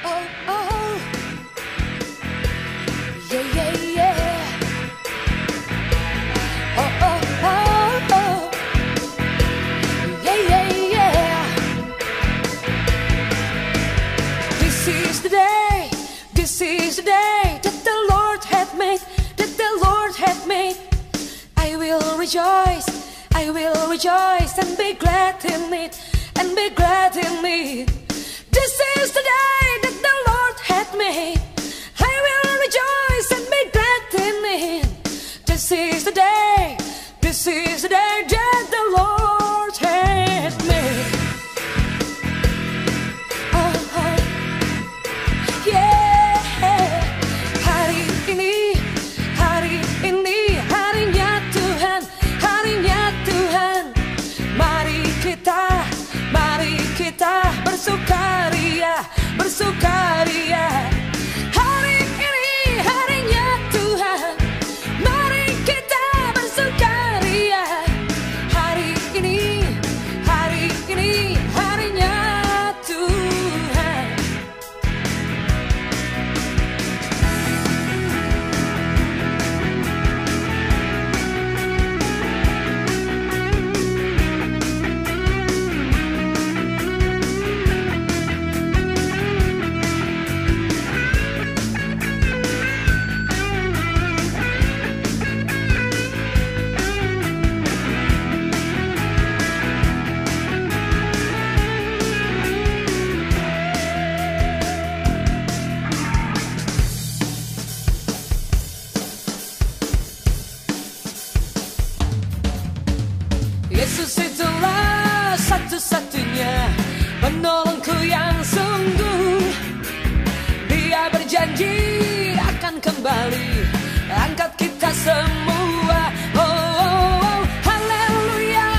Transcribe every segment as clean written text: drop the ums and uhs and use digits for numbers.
oh, oh. Yeah, yeah, yeah. Oh, oh, oh, oh. Yeah, yeah, yeah. This is the day that the Lord hath made, that the Lord hath made. I will rejoice and be glad in it, and be glad in it. This is the day that the Lord hath made. I will rejoice and be glad in it. This is the day that the Lord hath made. Oh, oh. Yeah. Hari ini harinya Tuhan, harinya Tuhan. Mari kita bersukaria, bersukaria. Hari ini harinya Tuhan, mari kita bersukaria. Hari ini harinya Tuhan. Yesus itulah satu-satunya penolongku yang sungguh. Dia berjanji akan kembali angkat kita semua. Oh, oh, oh, haleluya,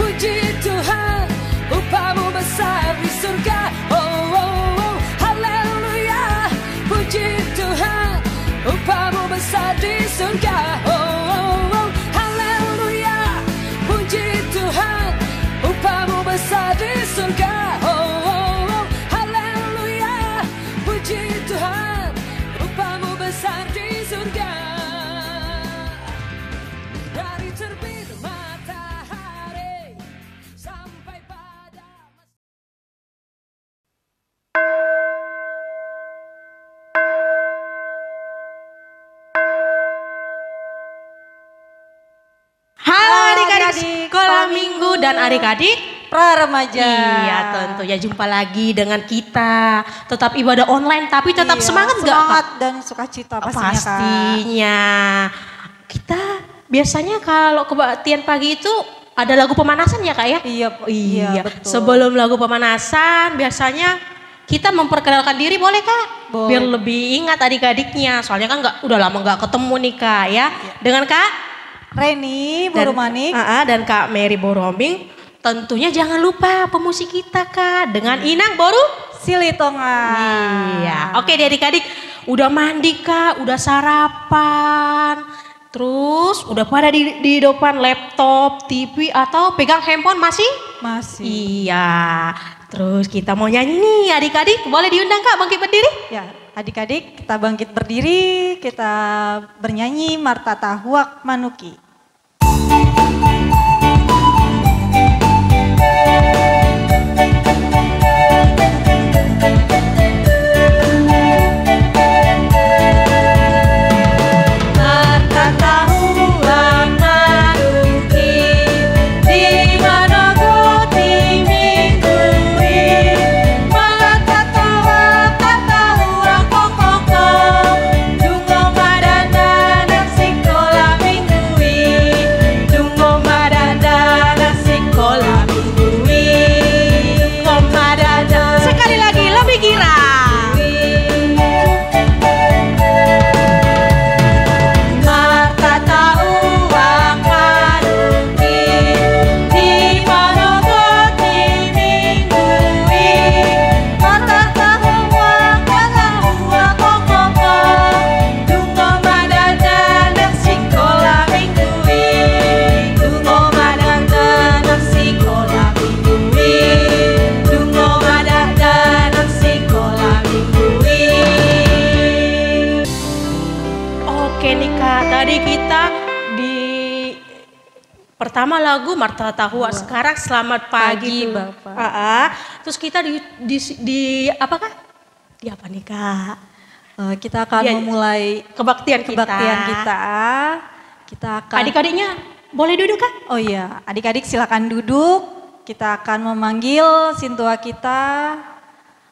puji Tuhan, upamu besar di surga. Oh, oh, oh, haleluya, puji Tuhan, upamu besar di surga. Oh, oh, oh, haleluya, puji Tuhan, upamu besar di surga. Oh, oh, oh, haleluya, puji Tuhan, upamu besar di surga. Dari terbit matahari sampai pada Halo adik-adik sekolah minggu dan adik-adik pra-remaja. Iya, tentunya jumpa lagi dengan kita. Tetap ibadah online tapi tetap semangat nggak? Semangat dan sukacita pastinya, Pastinya. Kita biasanya kalau kebaktian pagi itu ada lagu pemanasan ya Kak ya? Iya, betul. Sebelum lagu pemanasan biasanya kita memperkenalkan diri boleh Kak? Boleh. Biar lebih ingat adik-adiknya. Soalnya kan udah lama nggak ketemu nih Kak ya. Dengan Kak Reni Borumanik dan Kak Mary Borombing. Tentunya jangan lupa pemusik kita Kak dengan Inang Boru Silitonga. Iya, oke deh adik-adik, udah mandi Kak, udah sarapan, terus udah pada di depan laptop, TV atau pegang handphone masih? Masih. Iya, terus kita mau nyanyi nih adik-adik, boleh diundang Kak bangkit berdiri? Ya, adik-adik kita bangkit berdiri, kita bernyanyi Marta Tahuak Manuki. Dungo madana dan sikola minggui. Pertama lagu Marta Tahua, sekarang selamat pagi, tuh. Bapak. Terus kita di apakah? Di apa nih Kak? Kita akan memulai kebaktian kita. Kita akan. Adik-adiknya boleh duduk Kak? Oh iya, adik-adik silakan duduk. Kita akan memanggil sintua kita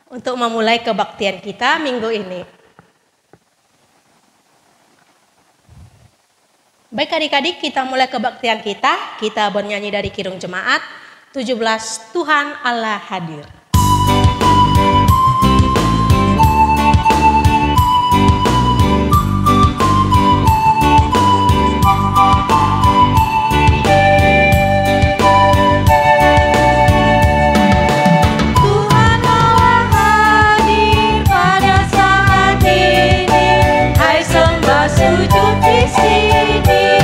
untuk memulai kebaktian kita minggu ini. Baik adik-adik, kita mulai kebaktian kita. Kita bernyanyi dari Kirung Jemaat 17 Tuhan Allah Hadir. Sujud di sini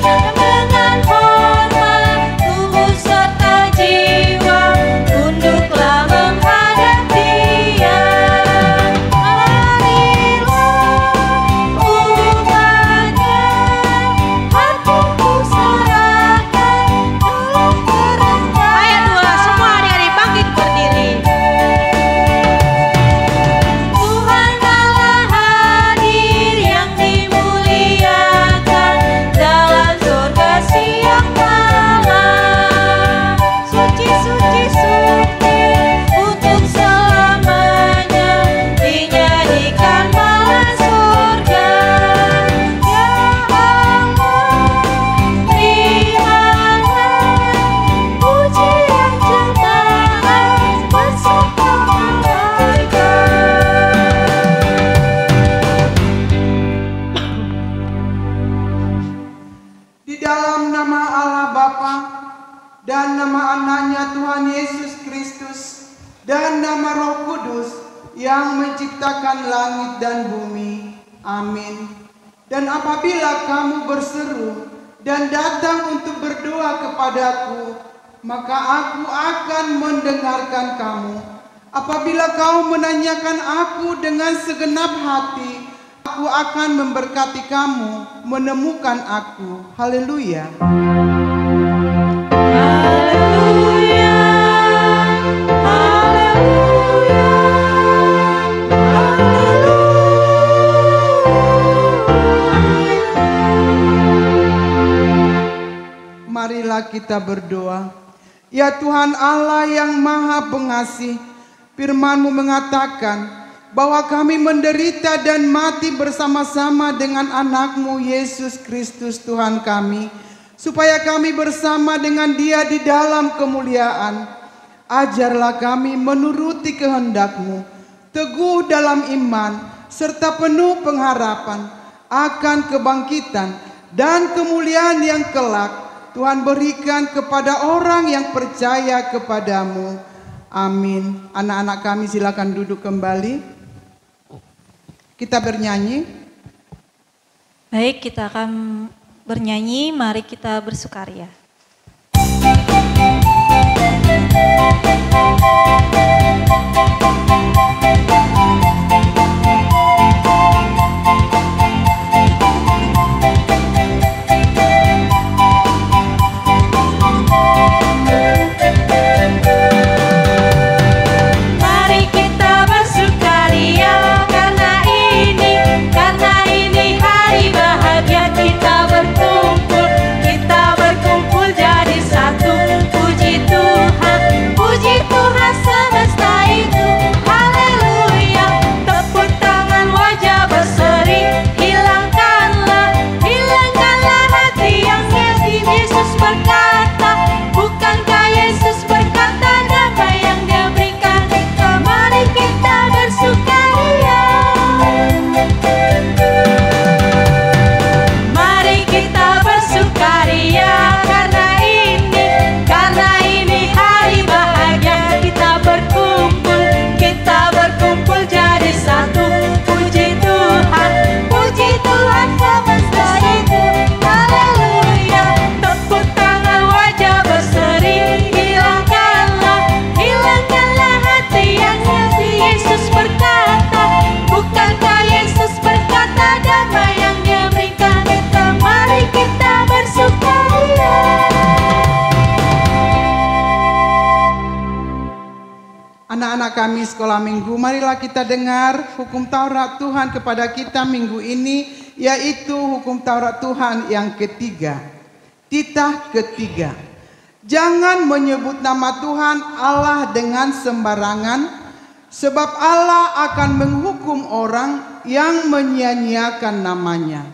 dengan hormat, tubuh serta jiwa, tunduklah menghadap Dia. Marilah umatnya, hatiku serahkan dalam kerendahan. Ayat 2, semua adik-adik bangkit berdiri. Dan nama anaknya Tuhan Yesus Kristus dan nama Roh Kudus yang menciptakan langit dan bumi. Amin. Dan apabila kamu berseru dan datang untuk berdoa kepadaku, maka aku akan mendengarkan kamu. Apabila kau menanyakan aku dengan segenap hati, aku akan memberkati kamu menemukan aku. Haleluya. Marilah kita berdoa. Ya Tuhan Allah yang Maha Pengasih, firman-Mu mengatakan bahwa kami menderita dan mati bersama-sama dengan anak-Mu Yesus Kristus Tuhan kami, supaya kami bersama dengan Dia di dalam kemuliaan. Ajarlah kami menuruti kehendak-Mu, teguh dalam iman, serta penuh pengharapan akan kebangkitan dan kemuliaan yang kelak Tuhan berikan kepada orang yang percaya kepadamu. Amin. Anak-anak kami silakan duduk kembali. Kita bernyanyi. Baik, kita akan bernyanyi. Mari kita bersukaria. Puji Tuhan semesta itu. anak-anak kami sekolah minggu, marilah kita dengar hukum Taurat Tuhan kepada kita minggu ini, yaitu hukum Taurat Tuhan yang ketiga. Titah ketiga. Jangan menyebut nama Tuhan Allah dengan sembarangan, sebab Allah akan menghukum orang yang menyia-nyiakan namanya.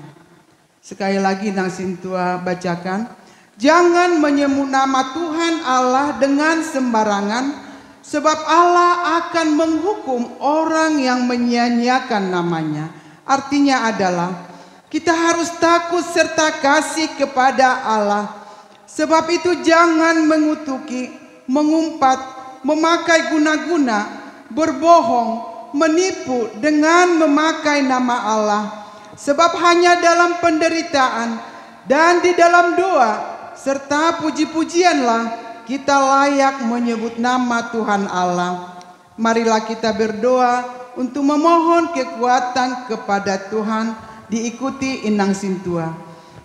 Sekali lagi Nang Sintua bacakan. Jangan menyebut nama Tuhan Allah dengan sembarangan, sebab Allah akan menghukum orang yang menyia-nyiakan namanya. Artinya adalah kita harus takut serta kasih kepada Allah. Sebab itu jangan mengutuki, mengumpat, memakai guna-guna, berbohong, menipu dengan memakai nama Allah. Sebab hanya dalam penderitaan dan di dalam doa serta puji-pujianlah kita layak menyebut nama Tuhan Allah. Marilah kita berdoa untuk memohon kekuatan kepada Tuhan, diikuti Inang Sintua.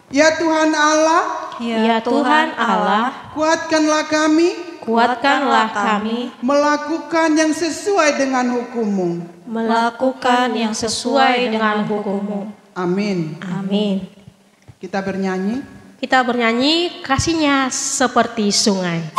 Ya Tuhan Allah, Ya Tuhan Allah, kuatkanlah kami, kuatkanlah kami melakukan yang sesuai dengan hukum-Mu. melakukan yang sesuai dengan hukum-Mu. Amin. Amin. Kita bernyanyi. Kita bernyanyi kasihnya seperti sungai.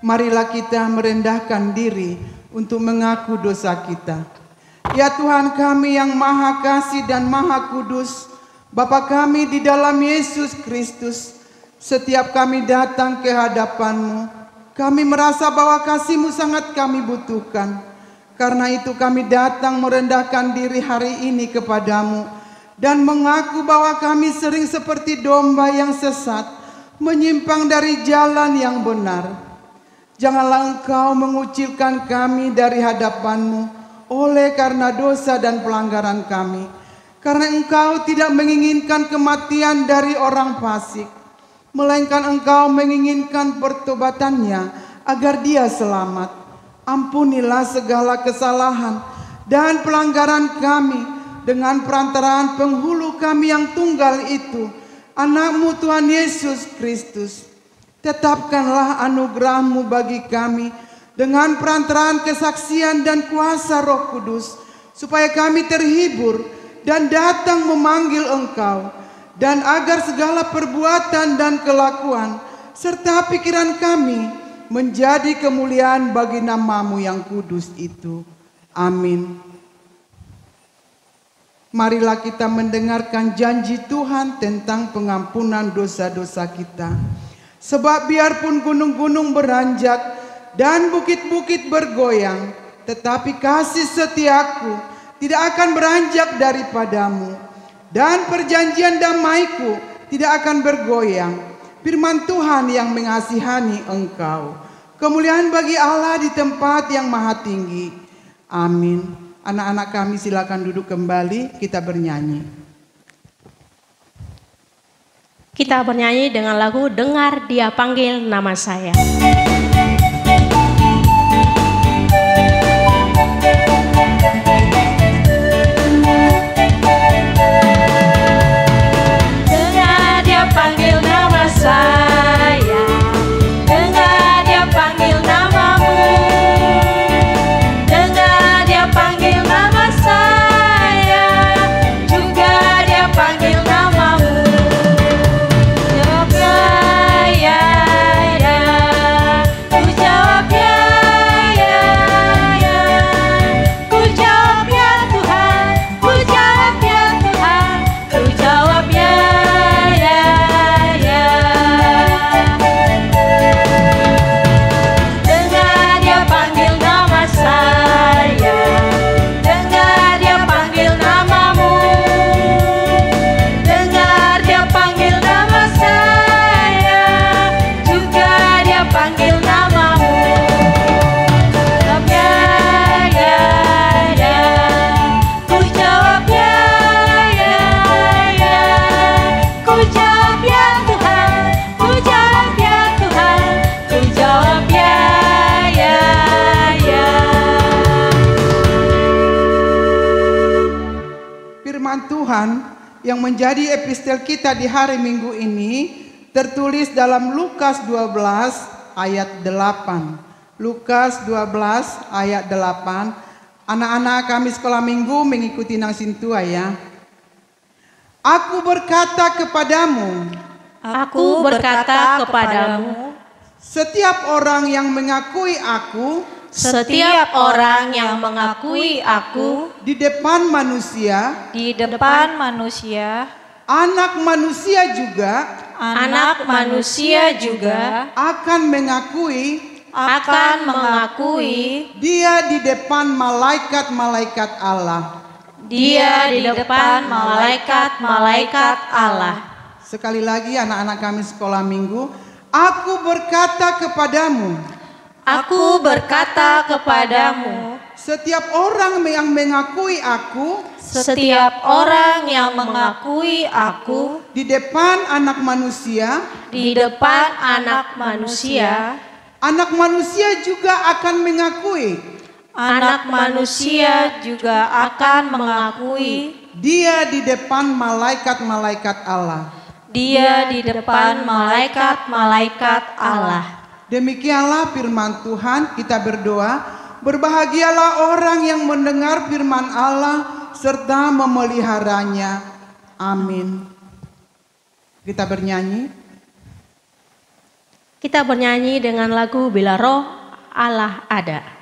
Marilah kita merendahkan diri untuk mengaku dosa kita. Ya Tuhan kami yang Maha Kasih dan Maha Kudus, Bapa kami di dalam Yesus Kristus, setiap kami datang ke hadapan-Mu, kami merasa bahwa kasih-Mu sangat kami butuhkan. Karena itu kami datang merendahkan diri hari ini kepadamu dan mengaku bahwa kami sering seperti domba yang sesat, menyimpang dari jalan yang benar. Janganlah Engkau mengucilkan kami dari hadapan-Mu oleh karena dosa dan pelanggaran kami. Karena Engkau tidak menginginkan kematian dari orang fasik, melainkan Engkau menginginkan pertobatannya agar dia selamat. Ampunilah segala kesalahan dan pelanggaran kami dengan perantaraan penghulu kami yang tunggal itu, Anak-Mu Tuhan Yesus Kristus. Tetapkanlah anugerah-Mu bagi kami dengan perantaraan kesaksian dan kuasa Roh Kudus, supaya kami terhibur dan datang memanggil Engkau, dan agar segala perbuatan dan kelakuan serta pikiran kami menjadi kemuliaan bagi nama-Mu yang kudus itu. Amin. Marilah kita mendengarkan janji Tuhan tentang pengampunan dosa-dosa kita. Sebab biarpun gunung-gunung beranjak dan bukit-bukit bergoyang, tetapi kasih setiaku tidak akan beranjak daripadamu, dan perjanjian damaiku tidak akan bergoyang. Firman Tuhan yang mengasihani engkau. Kemuliaan bagi Allah di tempat yang maha tinggi. Amin. Anak-anak kami silakan duduk kembali, kita bernyanyi. Kita bernyanyi dengan lagu Dengar Dia Panggil Nama Saya. firman Tuhan yang menjadi epistel kita di hari Minggu ini tertulis dalam Lukas 12 ayat 8. Lukas 12 ayat 8. Anak-anak kami sekolah minggu mengikuti nang sintua ya. Aku berkata kepadamu, Aku berkata kepadamu, setiap orang yang mengakui aku setiap orang yang mengakui aku di depan manusia, Di depan manusia, anak manusia juga anak manusia juga akan mengakui dia di depan malaikat-malaikat Allah. Dia di depan malaikat-malaikat Allah. Sekali lagi anak-anak kami sekolah minggu, aku berkata kepadamu, Aku berkata kepadamu, setiap orang yang mengakui aku setiap orang yang mengakui aku di depan anak manusia, di depan anak manusia, anak manusia juga akan mengakui anak manusia juga akan mengakui dia di depan malaikat-malaikat Allah. dia di depan malaikat-malaikat Allah. Demikianlah firman Tuhan, kita berdoa. Berbahagialah orang yang mendengar firman Allah serta memeliharanya. Amin. Kita bernyanyi. Kita bernyanyi dengan lagu Bila Roh Allah Ada.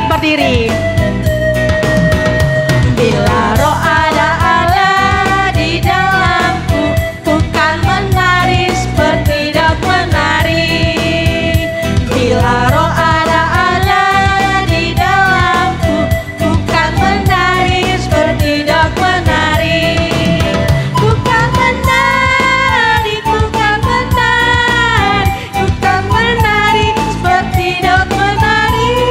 Berdiri. Bila roh Allah di dalamku, bukan menari seperti daun menari. Bila roh Allah di dalamku, bukan menari seperti daun menari. Bukan menari, bukan menari, bukan menari seperti daun menari.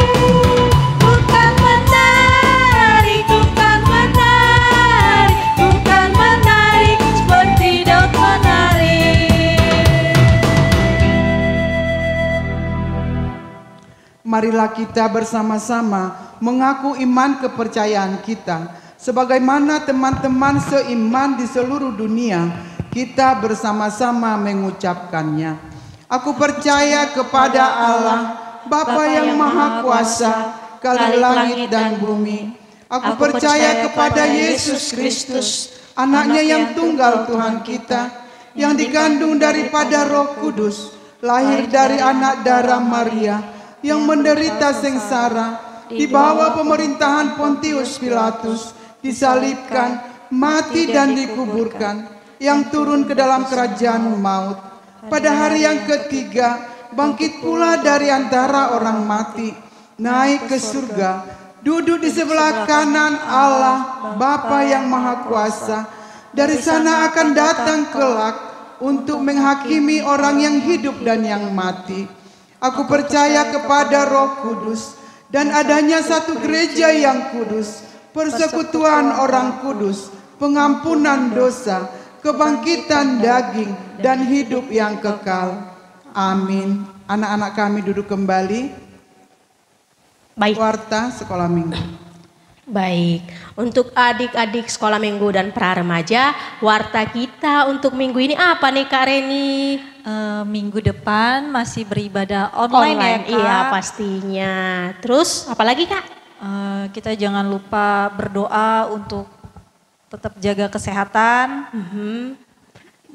Marilah kita bersama-sama mengaku iman kepercayaan kita. Sebagaimana teman-teman seiman di seluruh dunia, kita bersama-sama mengucapkannya. Aku percaya kepada Allah, Bapa yang Maha Kuasa, Kali langit dan bumi. Aku percaya kepada Yesus Kristus, anaknya yang tunggal Tuhan kita, yang dikandung daripada Roh Kudus, lahir dari anak darah Maria, yang menderita sengsara di bawah pemerintahan Pontius Pilatus, disalibkan, mati dan dikuburkan, yang turun ke dalam kerajaan maut. Pada hari yang ketiga, bangkit pula dari antara orang mati, naik ke surga, duduk di sebelah kanan Allah, Bapa yang Maha Kuasa. Dari sana akan datang kelak untuk menghakimi orang yang hidup dan yang mati. Aku percaya kepada Roh Kudus dan adanya satu gereja yang kudus, persekutuan orang kudus, pengampunan dosa, kebangkitan daging, dan hidup yang kekal. Amin. Anak-anak kami duduk kembali. Baik. Warta Sekolah Minggu. Baik, untuk adik-adik sekolah minggu dan pra remaja, warta kita untuk minggu ini apa nih Kak Reni? Minggu depan masih beribadah online ya Kak. Iya pastinya. Terus apalagi Kak? Kita jangan lupa berdoa untuk tetap jaga kesehatan.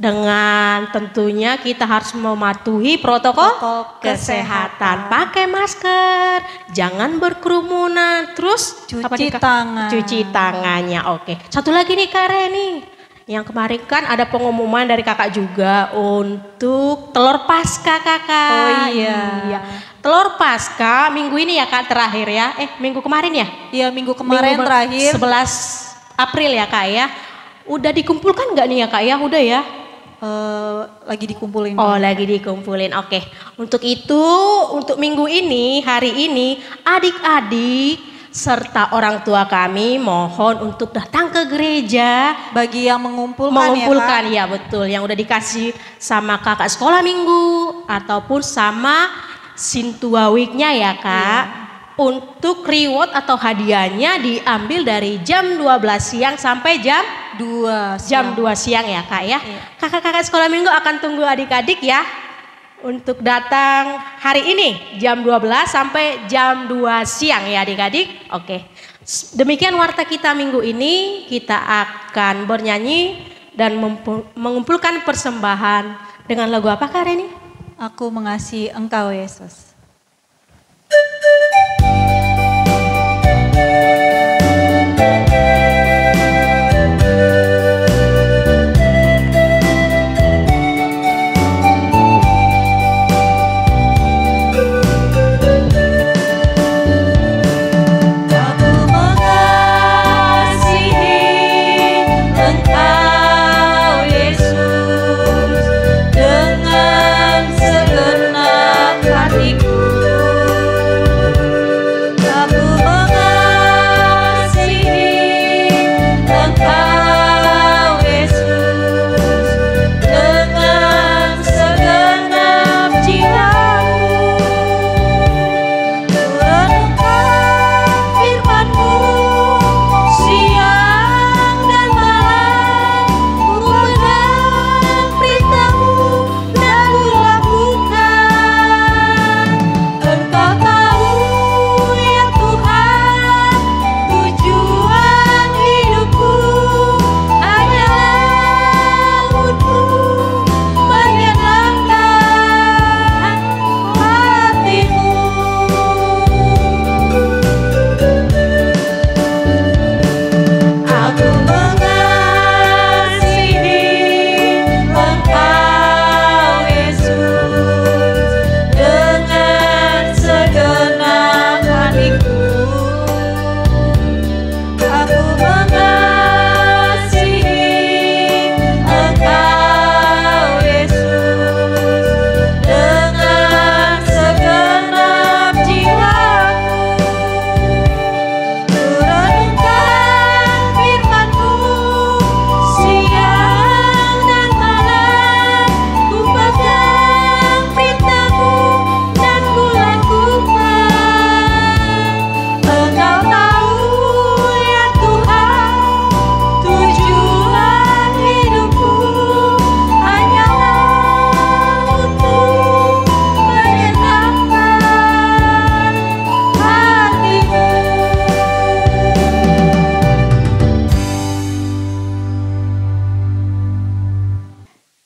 Dengan tentunya kita harus mematuhi protokol Protokol kesehatan. Pakai masker, jangan berkerumunan, terus apa nih, Cuci Kak? tangan. Cuci tangannya. Oke. Satu lagi nih Kak Reni. Yang kemarin kan ada pengumuman dari kakak juga untuk telur pasca kakak. Oh iya. Telur pasca minggu ini ya Kak terakhir ya. Minggu kemarin ya? Iya, minggu kemarin Minggu terakhir. 11 April ya Kak ya. Udah dikumpulkan nggak nih ya Kak ya? Udah ya? Lagi dikumpulin. Oh lagi dikumpulin, oke. Untuk itu, untuk minggu ini, hari ini, adik-adik serta orang tua kami mohon untuk datang ke gereja. Bagi yang mengumpulkan Ya ya, betul, yang udah dikasih sama kakak sekolah minggu ataupun sama Sintua Week-nya ya Kak. Untuk reward atau hadiahnya diambil dari jam 12 siang sampai jam 2 siang ya Kak ya. Iya. Kakak-kakak sekolah minggu akan tunggu adik-adik ya. Untuk datang hari ini jam 12 sampai jam 2 siang ya adik-adik. Oke. Demikian warta kita minggu ini. Kita akan bernyanyi dan mengumpulkan persembahan dengan lagu apa Kak Reni? Aku mengasihi Engkau Yesus.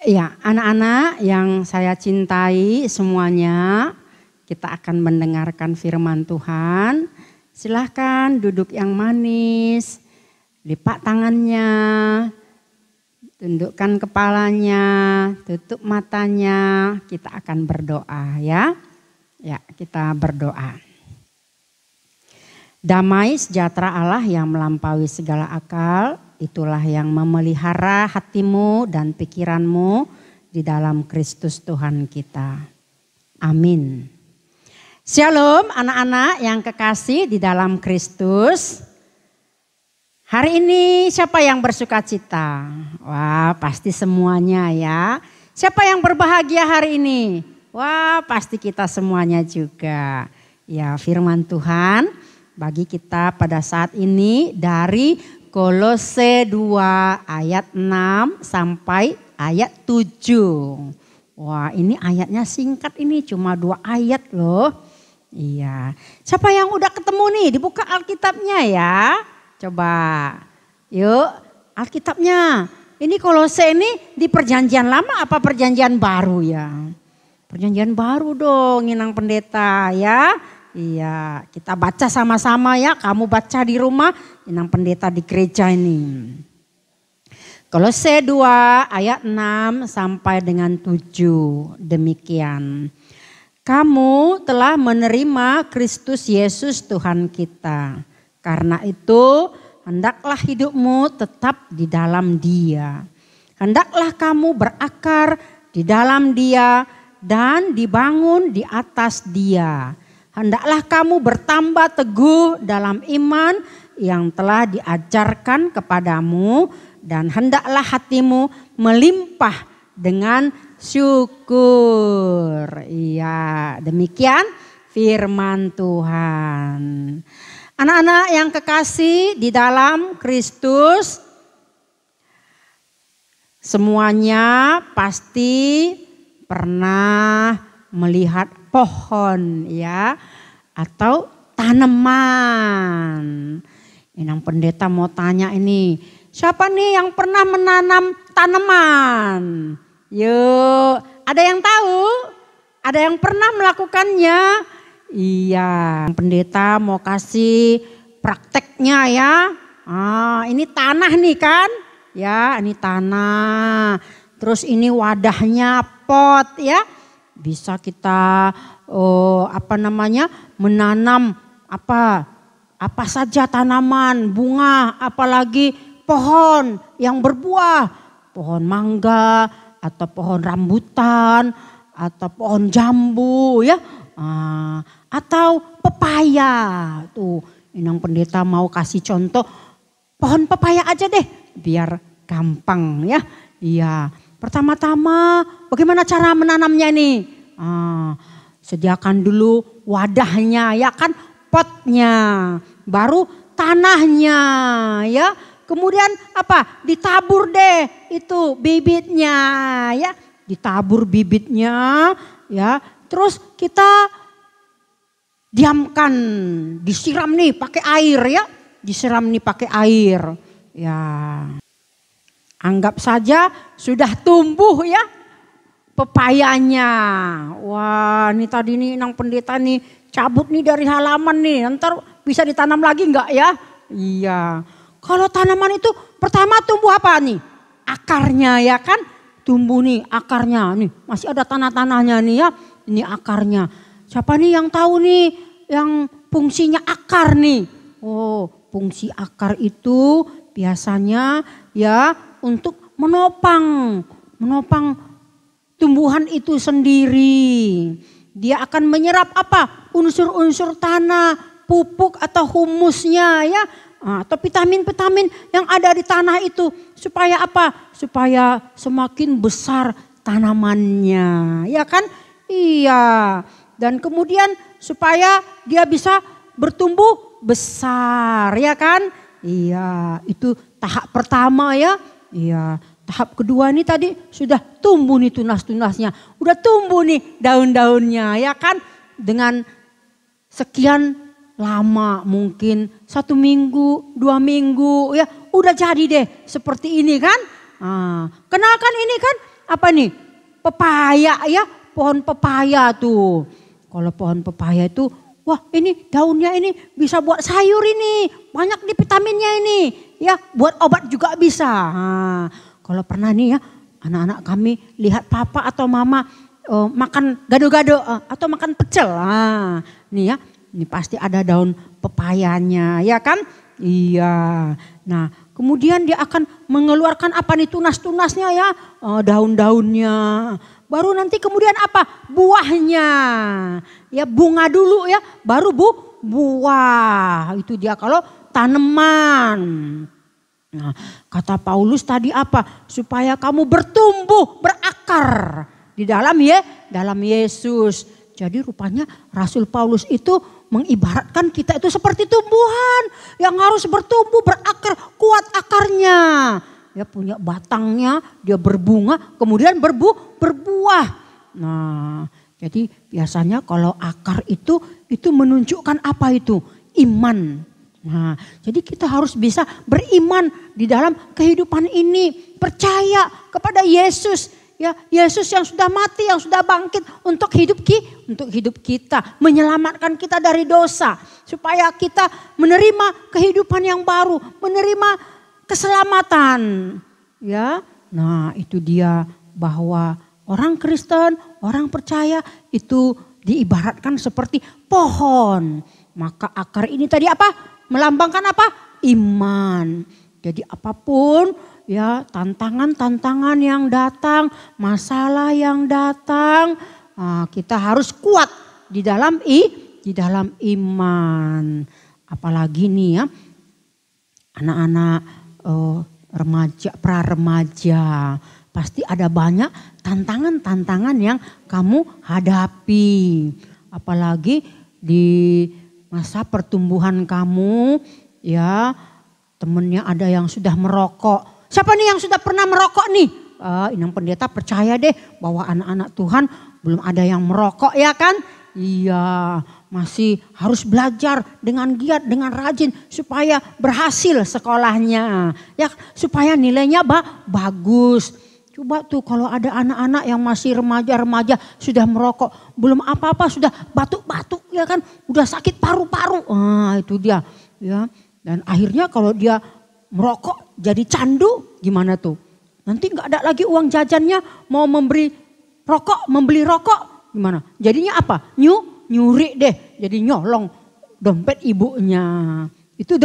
Ya, anak-anak yang saya cintai semuanya, kita akan mendengarkan firman Tuhan. Silahkan duduk yang manis, lipat tangannya, tundukkan kepalanya, tutup matanya. Kita akan berdoa ya. Ya, kita berdoa. Damai sejahtera Allah yang melampaui segala akal, itulah yang memelihara hatimu dan pikiranmu di dalam Kristus Tuhan kita. Amin. Shalom anak-anak yang kekasih di dalam Kristus. Hari ini siapa yang bersuka cita? Wah, pasti semuanya ya. Siapa yang berbahagia hari ini? Wah, pasti kita semuanya juga. Ya, firman Tuhan bagi kita pada saat ini dari Kolose 2 ayat 6 sampai ayat 7. Wah, ini ayatnya singkat, ini cuma 2 ayat loh. Iya. Siapa yang udah ketemu nih? Dibuka Alkitabnya ya. Coba. Yuk, Alkitabnya. Ini Kolose ini di perjanjian lama apa perjanjian baru ya? Perjanjian baru dong Inang Pendeta ya. Iya, kita baca sama-sama ya. Kamu baca di rumah, Inang Pendeta di gereja ini. Kolose 2 ayat 6 sampai dengan 7. Demikian. Kamu telah menerima Kristus Yesus Tuhan kita. Karena itu hendaklah hidupmu tetap di dalam Dia. Hendaklah kamu berakar di dalam Dia dan dibangun di atas Dia. Hendaklah kamu bertambah teguh dalam iman yang telah diajarkan kepadamu dan hendaklah hatimu melimpah dengan syukur. Iya, demikian firman Tuhan. Anak-anak yang kekasih di dalam Kristus, semuanya pasti pernah melihat pohon ya atau tanaman. Inang Pendeta mau tanya ini, siapa nih yang pernah menanam tanaman? Yuk, ada yang tahu? Ada yang pernah melakukannya? Iya, Pendeta mau kasih prakteknya ya. Ini tanah nih kan? Ya, ini tanah. Terus ini wadahnya pot ya. Bisa kita menanam apa saja tanaman, bunga, apalagi pohon yang berbuah, pohon mangga atau pohon rambutan atau pohon jambu ya, atau pepaya. Tuh, Inang Pendeta mau kasih contoh pohon pepaya aja deh, biar gampang ya. Iya. Pertama-tama bagaimana cara menanamnya nih? Sediakan dulu wadahnya ya kan, potnya, baru tanahnya ya. Kemudian ditabur deh itu bibitnya ya. Ditabur bibitnya ya. Terus kita diamkan, disiram nih pakai air ya. Disiram nih pakai air ya. Anggap saja sudah tumbuh ya pepayanya. Wah, ini tadi nih Inang Pendeta nih cabut nih dari halaman nih. Ntar bisa ditanam lagi enggak ya? Iya. Kalau tanaman itu pertama tumbuh apa nih? Akarnya ya kan? Tumbuh nih akarnya nih. Masih ada tanah-tanahnya nih ya. Ini akarnya. Siapa nih yang tahu nih yang fungsinya akar nih? Oh, fungsi akar itu biasanya ya untuk menopang tumbuhan itu sendiri. Dia akan menyerap unsur-unsur tanah, pupuk atau humusnya ya, atau vitamin-vitamin yang ada di tanah itu supaya supaya semakin besar tanamannya, ya kan? Iya. Dan kemudian supaya dia bisa bertumbuh besar, ya kan? Iya, itu tahap pertama ya. Iya, tahap kedua ini tadi sudah tumbuh nih tunas-tunasnya. Udah tumbuh nih daun-daunnya ya kan. Dengan sekian lama mungkin 1 minggu, 2 minggu ya. Udah jadi deh seperti ini kan. Kenalkan ini kan pepaya ya. Pohon pepaya tuh. Kalau pohon pepaya itu wah ini daunnya ini bisa buat sayur ini. Banyak nih vitaminnya ini. Ya buat obat juga bisa. Kalau pernah nih ya anak-anak kami lihat papa atau mama makan gado-gado atau makan pecel. Nih ya ini pasti ada daun pepayanya ya kan. Iya. Nah kemudian dia akan mengeluarkan tunas-tunasnya ya. Daun-daunnya. Baru nanti kemudian buahnya. Ya bunga dulu ya baru buah. Itu dia kalau tanaman. Nah, kata Paulus tadi supaya kamu bertumbuh, berakar di dalam Yesus. Jadi rupanya Rasul Paulus itu mengibaratkan kita itu seperti tumbuhan yang harus bertumbuh, berakar, kuat akarnya. Ya punya batangnya, dia berbunga, kemudian berbuah. Nah, jadi biasanya kalau akar itu menunjukkan iman. Nah, jadi kita harus bisa beriman di dalam kehidupan ini, percaya kepada Yesus, ya Yesus yang sudah mati, yang sudah bangkit untuk hidup kita, menyelamatkan kita dari dosa, supaya kita menerima kehidupan yang baru, menerima keselamatan, ya. Nah, itu dia bahwa orang Kristen, orang percaya itu diibaratkan seperti pohon. Maka akar ini tadi apa? Melambangkan apa? Iman. Jadi apapun ya tantangan-tantangan yang datang, masalah yang datang, kita harus kuat di dalam iman. Apalagi nih ya anak-anak remaja, pra-remaja, pasti ada banyak tantangan-tantangan yang kamu hadapi. Apalagi di masa pertumbuhan kamu, ya temennya ada yang sudah merokok. Siapa nih yang sudah pernah merokok nih? Inang Pendeta percaya deh bahwa anak-anak Tuhan belum ada yang merokok ya kan? Iya, masih harus belajar dengan giat, dengan rajin supaya berhasil sekolahnya. Ya, supaya nilainya bagus. Coba tuh kalau ada anak-anak yang masih remaja-remaja sudah merokok, belum apa-apa sudah batuk-batuk ya kan, udah sakit paru-paru. Itu dia ya. Dan akhirnya kalau dia merokok jadi candu gimana tuh? Nanti nggak ada lagi uang jajannya, mau membeli rokok gimana? Jadinya apa? Nyuri deh, jadi nyolong dompet ibunya. Itu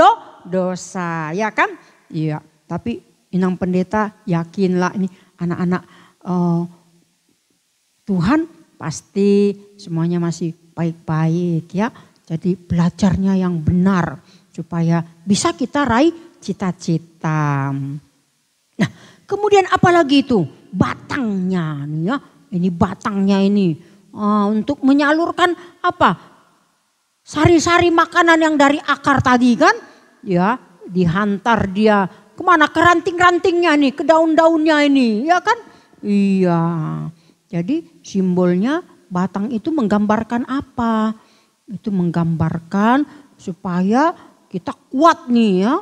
dosa ya kan? Iya, tapi Inang Pendeta yakinlah ini anak-anak Tuhan pasti semuanya masih baik-baik ya. Jadi belajarnya yang benar supaya bisa kita raih cita-cita. Nah, kemudian apalagi itu? Batangnya nih ya. Ini batangnya ini untuk menyalurkan apa? Sari-sari makanan yang dari akar tadi kan? Ya, dihantar dia kemana? Ke ranting-rantingnya nih, ke daun-daunnya ini, ya kan? Iya. Jadi simbolnya batang itu menggambarkan apa? Itu menggambarkan supaya kita kuat nih ya.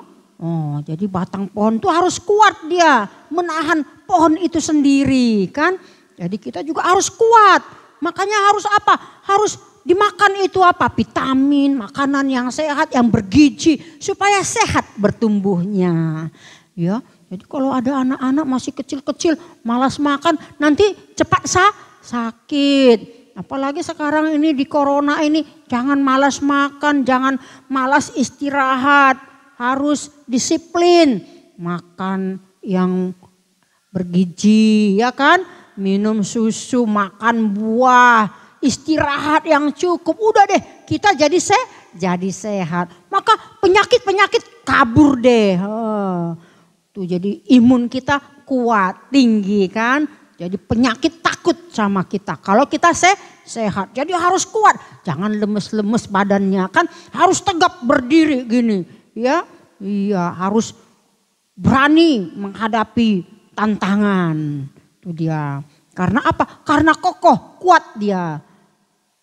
Jadi batang pohon itu harus kuat dia, menahan pohon itu sendiri kan? Jadi kita juga harus kuat. Makanya harus apa? Harus dimakan itu apa? Vitamin, makanan yang sehat, yang bergizi supaya sehat bertumbuhnya. Ya, jadi kalau ada anak-anak masih kecil-kecil malas makan, nanti cepat sakit. Apalagi sekarang ini di corona ini, jangan malas makan, jangan malas istirahat, harus disiplin. Makan yang bergizi ya kan? Minum susu, makan buah, istirahat yang cukup. Udah deh kita jadi sehat. Maka penyakit-penyakit kabur deh. Tuh jadi imun kita kuat, tinggi kan. Jadi penyakit takut sama kita. Kalau kita sehat. Jadi harus kuat. Jangan lemes-lemes badannya kan. Harus tegap berdiri gini. Ya, iya harus berani menghadapi tantangan. Itu dia. Karena apa? Karena kokoh, kuat dia.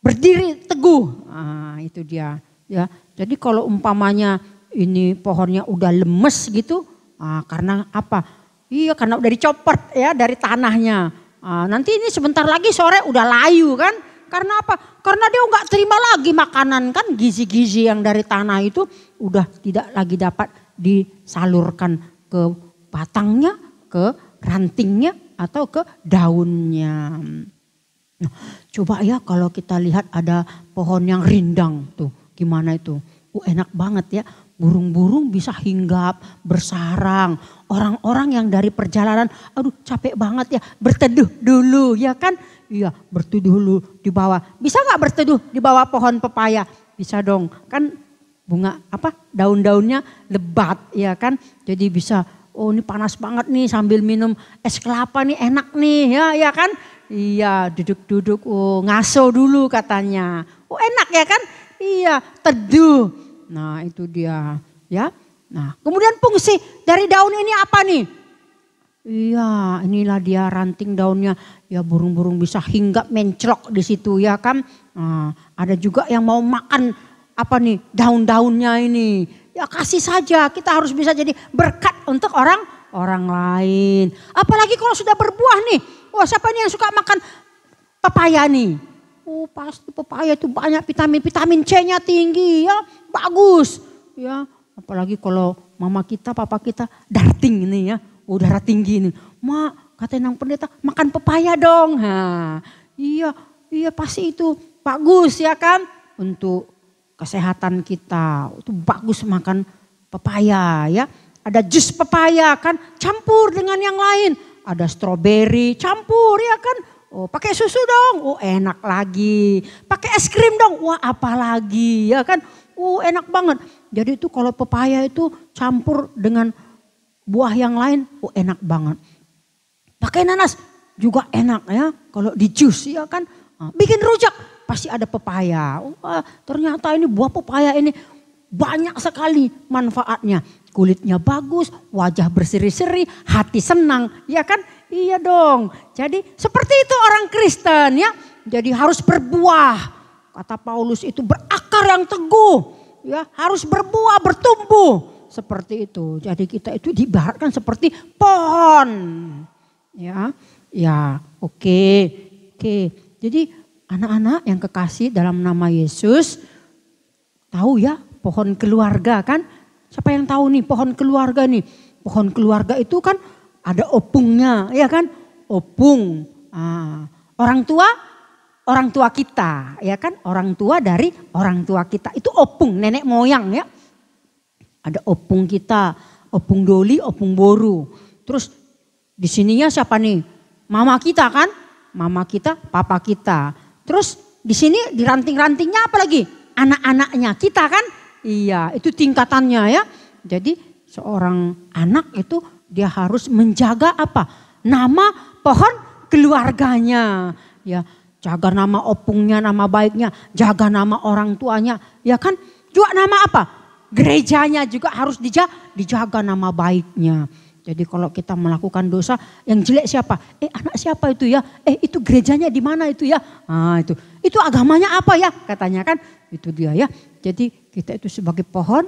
Berdiri teguh. Itu dia. Ya. Jadi kalau umpamanya ini pohonnya udah lemes gitu. Karena apa? Iya karena udah dicopot ya dari tanahnya. Nanti ini sebentar lagi sore udah layu kan. Karena apa? Karena dia nggak terima lagi makanan kan. Gizi-gizi yang dari tanah itu udah tidak lagi dapat disalurkan ke batangnya, ke rantingnya atau ke daunnya. Nah, coba ya kalau kita lihat ada pohon yang rindang tuh. Gimana itu? Enak banget ya. Burung-burung bisa hinggap, bersarang. Orang-orang yang dari perjalanan, aduh capek banget ya, berteduh dulu ya kan? Iya, berteduh dulu di bawah. Bisa nggak berteduh di bawah pohon pepaya? Bisa dong, kan bunga apa? Daun-daunnya lebat ya kan? Jadi bisa, oh ini panas banget nih sambil minum es kelapa nih enak nih ya kan? Iya, duduk-duduk, ngaso dulu katanya. Enak ya kan? Iya, teduh. Nah itu dia ya. Nah kemudian fungsi dari daun ini apa nih? Iya inilah dia ranting daunnya. Ya burung-burung bisa hinggap menclok di situ ya kan. Nah, ada juga yang mau makan apa nih daun-daunnya ini. Ya kasih saja, kita harus bisa jadi berkat untuk orang lain. Apalagi kalau sudah berbuah nih. Wah, siapa nih yang suka makan pepaya nih? Oh, pasti pepaya itu banyak vitamin C-nya tinggi ya, bagus. Ya, apalagi kalau mama kita, papa kita darting ini ya, darah tinggi nih. Mak, kata yang pendeta, makan pepaya dong. Iya pasti itu bagus ya kan untuk kesehatan kita. Itu bagus makan pepaya ya. Ada jus pepaya kan campur dengan yang lain. Ada stroberi campur ya kan. Oh, pakai susu dong. Oh, enak lagi. Pakai es krim dong. Wah, apalagi ya kan. Oh, enak banget. Jadi itu kalau pepaya itu campur dengan buah yang lain, oh enak banget. Pakai nanas juga enak ya. Kalau di jus ya kan. Bikin rujak pasti ada pepaya. Wah, ternyata ini buah pepaya ini banyak sekali manfaatnya. Kulitnya bagus, wajah berseri-seri, hati senang. Ya kan? Iya dong. Jadi seperti itu orang Kristen ya. Jadi harus berbuah. Kata Paulus itu berakar yang teguh. Ya, harus berbuah, bertumbuh. Seperti itu. Jadi kita itu diibaratkan seperti pohon. Ya, oke. Jadi anak-anak yang kekasih dalam nama Yesus, tahu ya pohon keluarga kan? Siapa yang tahu nih pohon keluarga nih? Pohon keluarga itu kan ada opungnya, ya kan? Opung. Orang tua kita, ya kan? Orang tua dari orang tua kita. Itu opung, nenek moyang ya. Ada opung kita, opung doli, opung boru. Terus di sininya siapa nih? Mama kita kan? Mama kita, papa kita. Terus di sini di ranting-rantingnya apa lagi? Anak-anaknya kita kan? Iya, itu tingkatannya ya. Jadi seorang anak itu dia harus menjaga apa? Nama pohon keluarganya. Ya, jaga nama opungnya, nama baiknya, jaga nama orang tuanya, ya kan? Juga nama apa? Gerejanya juga harus dijaga nama baiknya. Jadi kalau kita melakukan dosa yang jelek siapa? Anak siapa itu ya? Itu gerejanya di mana itu ya? Itu agamanya apa ya? Katanya kan itu dia ya. Jadi kita itu sebagai pohon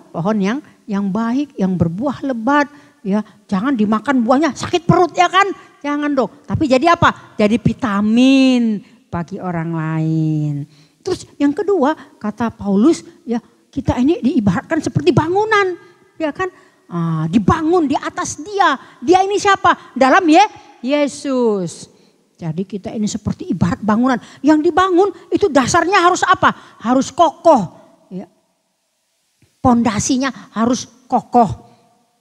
yang baik, yang berbuah lebat ya. Jangan dimakan buahnya sakit perut ya kan? Jangan dong. Tapi jadi apa? Jadi vitamin bagi orang lain. Terus yang kedua kata Paulus ya, kita ini diibaratkan seperti bangunan ya kan? Dibangun di atas dia. Dia ini siapa? Dalam Yesus. Jadi kita ini seperti ibarat bangunan. Yang dibangun itu dasarnya harus apa? Harus kokoh. Ya. Pondasinya harus kokoh.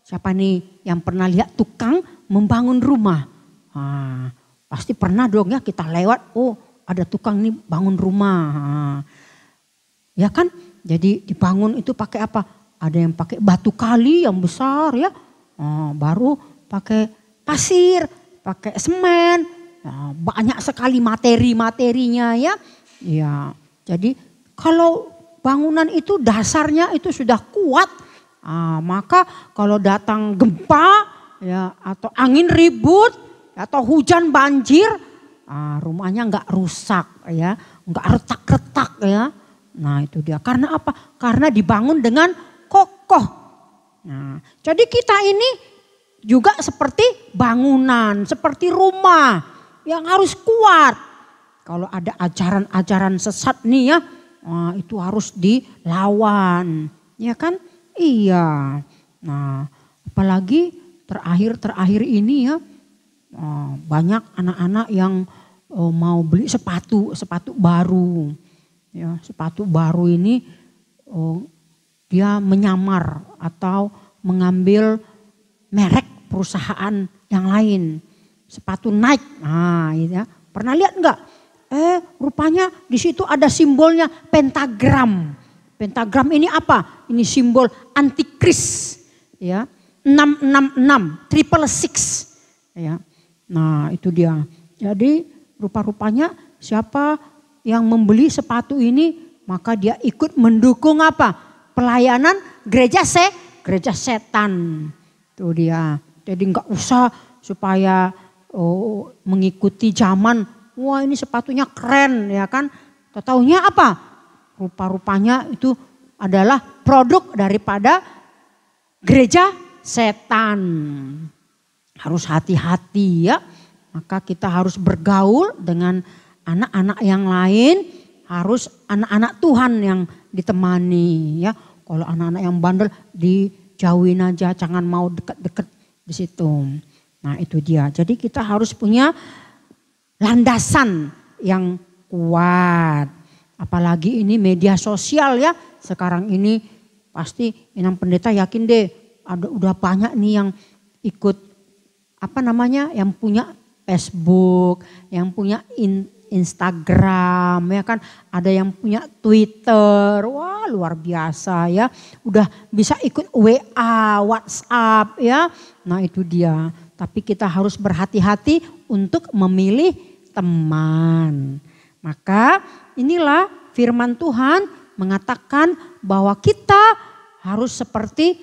Siapa nih yang pernah lihat tukang membangun rumah? Pasti pernah dong ya kita lewat. Oh, ada tukang nih bangun rumah. Ya kan? Jadi dibangun itu pakai apa? Ada yang pakai batu kali yang besar ya. Baru pakai pasir, pakai semen. Banyak sekali materi-materinya ya. Ya, jadi kalau bangunan itu dasarnya itu sudah kuat. Maka kalau datang gempa ya atau angin ribut atau hujan banjir, rumahnya nggak rusak ya, nggak retak-retak ya. Nah itu dia. Karena apa? Karena dibangun dengan kokoh. Nah, jadi kita ini juga seperti bangunan, seperti rumah yang harus kuat. Kalau ada ajaran-ajaran sesat nih ya, itu harus dilawan, ya kan? Iya. Nah, apalagi terakhir ini ya, banyak anak-anak yang mau beli sepatu baru. Ya, sepatu baru ini dia menyamar atau mengambil merek perusahaan yang lain. Sepatu Nike. Ya. Pernah lihat enggak? Rupanya di situ ada simbolnya pentagram. Pentagram ini apa? Ini simbol antikris. Ya. 666, 666. Ya. Nah, itu dia. Jadi rupa-rupanya siapa yang membeli sepatu ini, maka dia ikut mendukung apa? Pelayanan gereja setan. Itu dia. Jadi enggak usah supaya mengikuti zaman. Wah, ini sepatunya keren ya kan. Taunya apa? Rupa-rupanya itu adalah produk daripada gereja setan. Harus hati-hati ya. Maka kita harus bergaul dengan anak-anak yang lain, harus anak-anak Tuhan yang ditemani ya. Kalau anak-anak yang bandel dijauhin aja, jangan mau deket-deket di situ. Nah itu dia. Jadi kita harus punya landasan yang kuat. Apalagi ini media sosial ya. Sekarang ini pasti Inang Pendeta yakin deh udah banyak nih yang ikut yang punya Facebook, yang punya Instagram ya kan, ada yang punya Twitter, wah luar biasa ya, udah bisa ikut WA, WhatsApp ya. Nah itu dia, tapi kita harus berhati-hati untuk memilih teman. Maka inilah firman Tuhan mengatakan bahwa kita harus seperti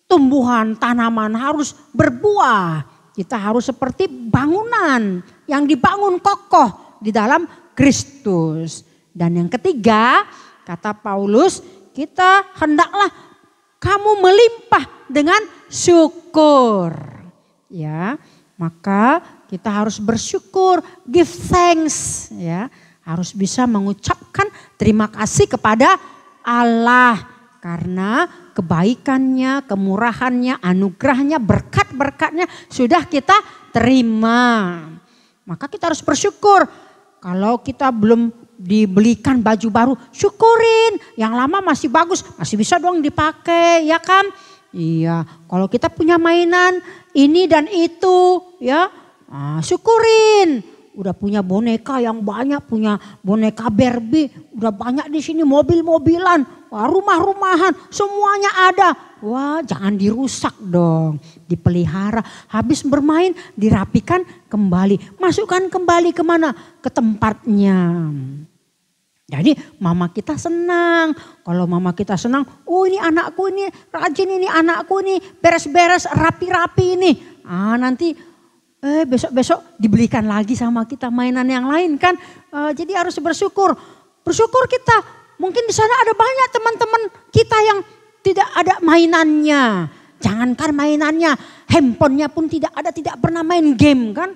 tumbuhan, tanaman, harus berbuah. Kita harus seperti bangunan yang dibangun kokoh di dalam Kristus. Dan yang ketiga, kata Paulus, kita hendaklah kamu melimpah dengan syukur. Ya, maka kita harus bersyukur, give thanks ya. Harus bisa mengucapkan terima kasih kepada Allah karena kebaikannya, kemurahannya, anugerahnya, berkat-berkatnya sudah kita terima. Maka kita harus bersyukur. Kalau kita belum dibelikan baju baru, syukurin. Yang lama masih bagus, masih bisa dong dipakai, ya kan? Iya, kalau kita punya mainan ini dan itu, ya syukurin. Udah punya boneka yang banyak, punya boneka Barbie, udah banyak di sini, mobil-mobilan, rumah-rumahan, semuanya ada. Wah, jangan dirusak dong, dipelihara. Habis bermain, dirapikan kembali, masukkan kembali kemana? Ke tempatnya. Jadi mama kita senang. Kalau mama kita senang, oh ini anakku ini rajin, ini anakku ini beres-beres, rapi-rapi ini. Nanti besok-besok dibelikan lagi sama kita mainan yang lain kan. Jadi harus bersyukur. Bersyukur kita. Mungkin di sana ada banyak teman-teman kita yang tidak ada mainannya. Jangankan mainannya, handphonenya pun tidak ada, tidak pernah main game kan.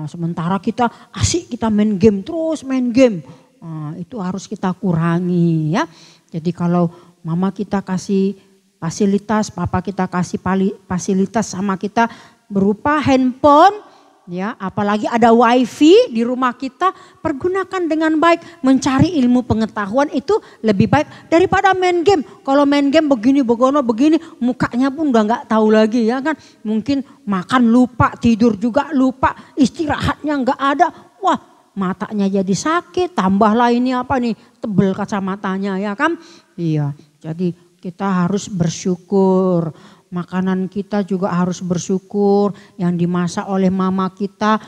Sementara kita asik, kita main game, terus main game. Itu harus kita kurangi ya. Jadi kalau mama kita kasih fasilitas, papa kita kasih fasilitas sama kita berupa handphone, ya, apalagi ada wifi di rumah kita, pergunakan dengan baik. Mencari ilmu pengetahuan itu lebih baik daripada main game. Kalau main game begini, begini, mukanya pun udah nggak tahu lagi ya kan. Mungkin makan lupa, tidur juga lupa, istirahatnya nggak ada. Wah, matanya jadi sakit, tambahlah ini apa nih, tebel kacamatanya ya kan. Iya, jadi kita harus bersyukur. Makanan kita juga harus bersyukur, yang dimasak oleh mama kita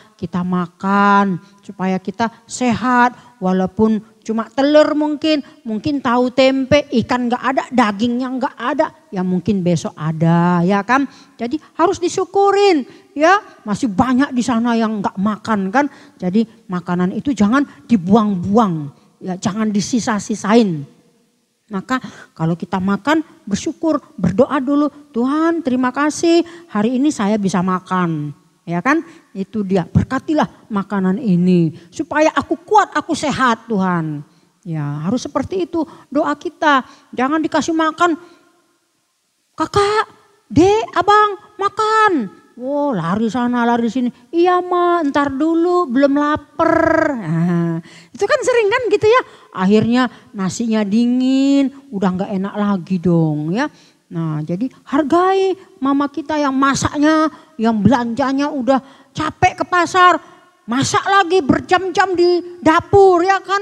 makan supaya kita sehat. Walaupun cuma telur mungkin tahu tempe, ikan gak ada, dagingnya gak ada, ya mungkin besok ada ya kan. Jadi harus disyukurin ya, masih banyak di sana yang gak makan kan. Jadi makanan itu jangan dibuang-buang, ya jangan disisa-sisain. Maka kalau kita makan bersyukur, berdoa dulu, Tuhan terima kasih hari ini saya bisa makan. Ya kan, itu dia, berkatilah makanan ini supaya aku kuat, aku sehat Tuhan. Ya harus seperti itu doa kita, jangan dikasih makan, kakak, dek, abang makan. Wow, lari sana, lari sini. Iya ma, ntar dulu, belum lapar. Itu kan sering kan gitu ya. Akhirnya nasinya dingin, udah gak enak lagi dong ya. Nah jadi hargai mama kita yang masaknya, yang belanjanya udah capek ke pasar. Masak lagi berjam-jam di dapur ya kan.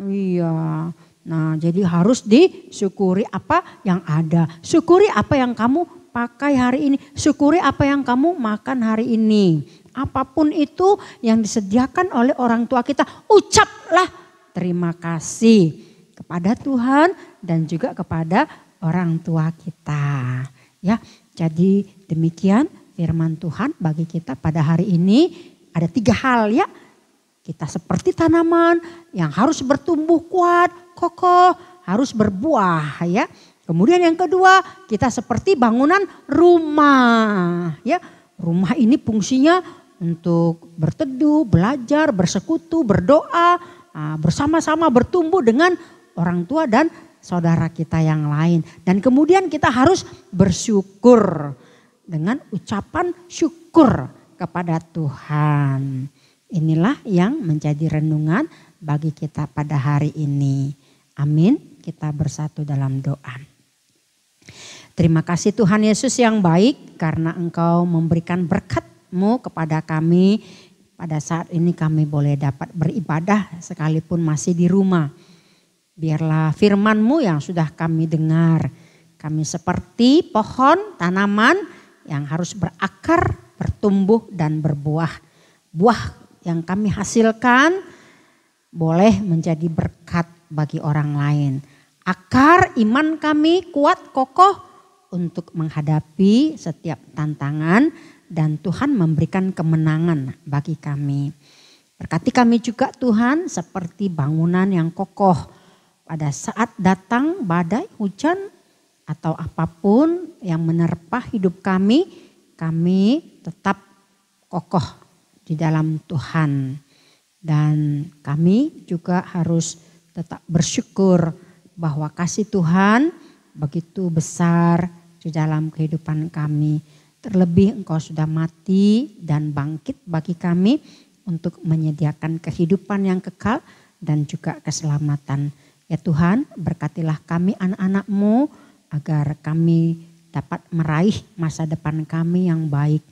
Iya, nah jadi harus disyukuri apa yang ada. Syukuri apa yang kamu pakai hari ini, syukuri apa yang kamu makan hari ini. Apapun itu yang disediakan oleh orang tua kita, ucaplah terima kasih kepada Tuhan dan juga kepada orang tua kita. Ya, jadi demikian firman Tuhan bagi kita pada hari ini. Ada 3 hal ya. Kita seperti tanaman yang harus bertumbuh kuat, kokoh, harus berbuah ya. Kemudian yang kedua, kita seperti bangunan rumah ya. Rumah ini fungsinya untuk berteduh, belajar, bersekutu, berdoa, bersama-sama bertumbuh dengan orang tua dan saudara kita yang lain. Dan kemudian kita harus bersyukur dengan ucapan syukur kepada Tuhan. Inilah yang menjadi renungan bagi kita pada hari ini. Amin. Kita bersatu dalam doa. Terima kasih Tuhan Yesus yang baik karena Engkau memberikan berkat-Mu kepada kami. Pada saat ini kami boleh dapat beribadah sekalipun masih di rumah. Biarlah firman-Mu yang sudah kami dengar. Kami seperti pohon tanaman yang harus berakar, bertumbuh dan berbuah. Buah yang kami hasilkan boleh menjadi berkat bagi orang lain. Akar iman kami kuat kokoh untuk menghadapi setiap tantangan dan Tuhan memberikan kemenangan bagi kami. Berkati kami juga Tuhan seperti bangunan yang kokoh pada saat datang badai, hujan atau apapun yang menerpa hidup kami tetap kokoh di dalam Tuhan. Dan kami juga harus tetap bersyukur bahwa kasih Tuhan begitu besar di dalam kehidupan kami. Terlebih Engkau sudah mati dan bangkit bagi kami untuk menyediakan kehidupan yang kekal dan juga keselamatan. Ya Tuhan, berkatilah kami anak-anak-Mu agar kami dapat meraih masa depan kami yang baik.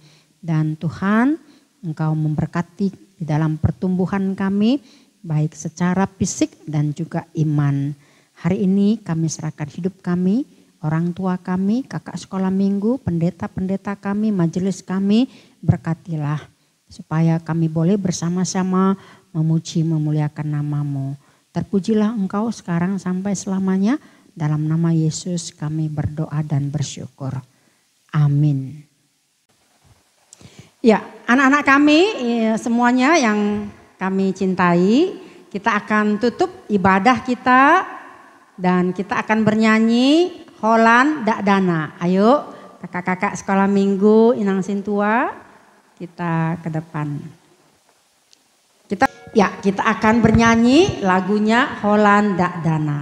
Dan Tuhan, Engkau memberkati di dalam pertumbuhan kami baik secara fisik dan juga iman. Hari ini kami serahkan hidup kami, orang tua kami, kakak sekolah minggu, pendeta-pendeta kami, majelis kami, berkatilah supaya kami boleh bersama-sama memuji memuliakan nama-Mu. Terpujilah Engkau sekarang sampai selamanya. Dalam nama Yesus kami berdoa dan bersyukur. Amin. Ya, anak-anak kami semuanya yang kami cintai, kita akan tutup ibadah kita dan kita akan bernyanyi Holan Dak Dana. Ayo kakak-kakak sekolah minggu Inang Sintua, kita ke depan. Kita akan bernyanyi lagunya Holan Dak Dana.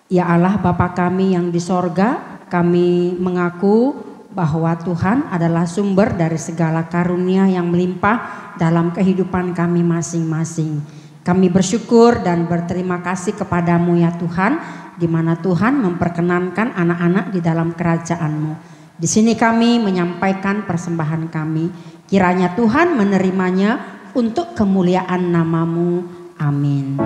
Ya Allah Bapa kami yang di sorga, kami mengaku bahwa Tuhan adalah sumber dari segala karunia yang melimpah dalam kehidupan kami masing-masing. Kami bersyukur dan berterima kasih kepadamu ya Tuhan, di mana Tuhan memperkenankan anak-anak di dalam kerajaan-Mu. Di sini kami menyampaikan persembahan kami. Kiranya Tuhan menerimanya untuk kemuliaan nama-Mu. Amin.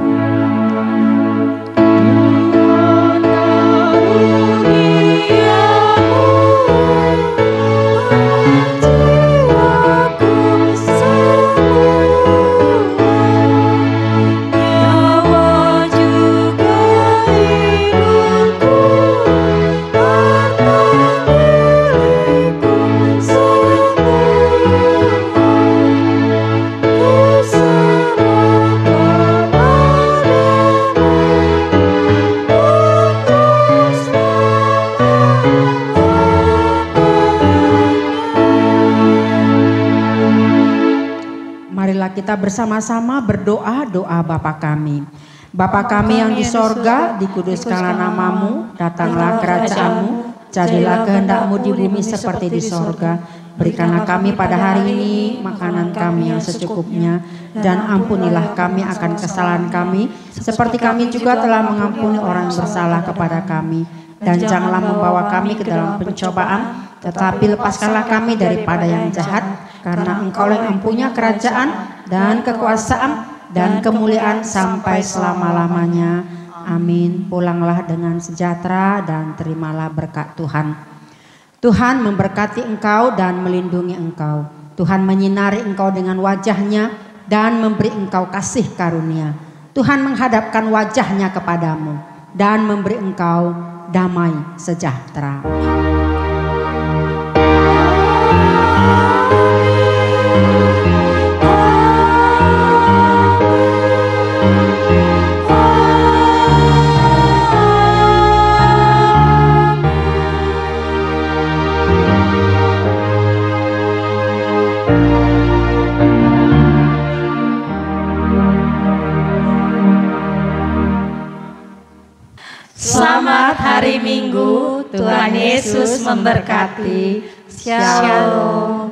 Kita bersama-sama berdoa doa Bapa kami. Bapa kami yang di sorga, dikuduskanlah nama-Mu, datanglah kerajaan-Mu, jadilah kehendak-Mu di bumi seperti di sorga. Berikanlah kami pada hari ini makanan kami yang secukupnya, dan ampunilah kami akan kesalahan kami, seperti kami juga telah mengampuni orang yang bersalah kepada kami. Dan janganlah membawa kami ke dalam pencobaan, tetapi lepaskanlah kami daripada yang jahat, karena Engkau yang mempunyai kerajaan dan kekuasaan dan kemuliaan sampai selama-lamanya. Amin. Pulanglah dengan sejahtera dan terimalah berkat Tuhan. Tuhan memberkati engkau dan melindungi engkau. Tuhan menyinari engkau dengan wajah-Nya dan memberi engkau kasih karunia. Tuhan menghadapkan wajah-Nya kepadamu dan memberi engkau damai sejahtera. Selamat hari Minggu, Tuhan Yesus memberkati. Shalom.